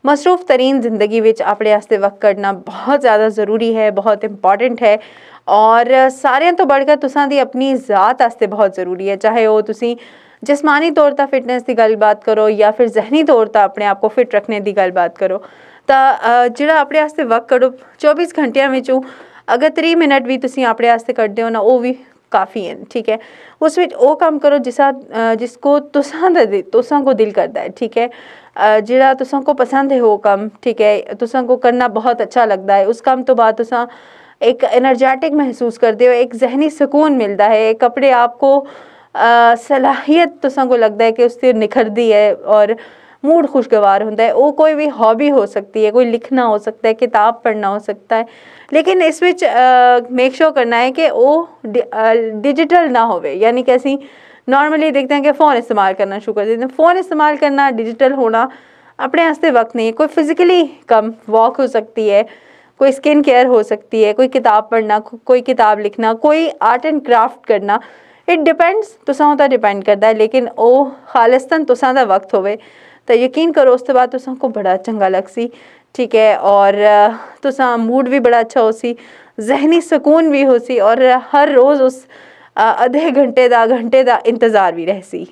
मसरूफ तरीन जिंदगी विच अपने वास्ते वक्त कढ़ना बहुत ज़्यादा ज़रूरी है, बहुत इंपॉर्टेंट है। और सारियां तो बढ़कर तुसां दी अपनी ज़ात वास्ते बहुत ज़रूरी है, चाहे वो तुसी जिसमानी तौर पर फिटनेस की गलबात करो या फिर जहनी तौर पर अपने आप को फिट रखने की गलबात करो। तो जिहड़ा अपने वास्ते वक्त कढ़ो 24 घंटिया विचों अगर 3 मिनट भी तुसी अपने वास्ते कढ़दे हो ना, वो भी काफ़ी है। ठीक है, उस विच वो काम करो जिसको तुसां को दिल करता है। ठीक है, जिहड़ा तुसां को पसंद है वो काम, ठीक है, तुसां को करना बहुत अच्छा लगता है। उस काम तो बाद तुसां एक एनर्जेटिक महसूस करते हो, एक जहनी सुकून मिलता है, एक अपने आप को सलाहियत तुसां को लगता है कि उससे निखरती है और मूड खुशगवार होता है। वो कोई भी हॉबी हो सकती है, कोई लिखना हो सकता है, किताब पढ़ना हो सकता है, लेकिन इस विच मेक श्योर करना है कि वो डिजिटल ना होवे। यानी कि असी नॉर्मली देखते हैं कि फ़ोन इस्तेमाल करना शुरू कर देते हैं। फ़ोन इस्तेमाल करना, डिजिटल होना अपने वास्ते वक्त नहीं है। कोई फिजिकली कम वॉक हो सकती है, कोई स्किन केयर हो सकती है, कोई किताब पढ़ना, कोई किताब लिखना, कोई आर्ट एंड क्राफ्ट करना। इट डिपेंड्स, तुसां उता डिपेंड करता है, लेकिन वो खालिस्तन तुसां दा वक्त होवे तो यकीन करो उसके बाद तुसां को बड़ा चंगा लगसी। ठीक है, और तुसां मूड भी बड़ा अच्छा होसी, जहनी सुकून भी होसी और हर रोज़ उस आधे घंटे दा इंतज़ार भी रहसी।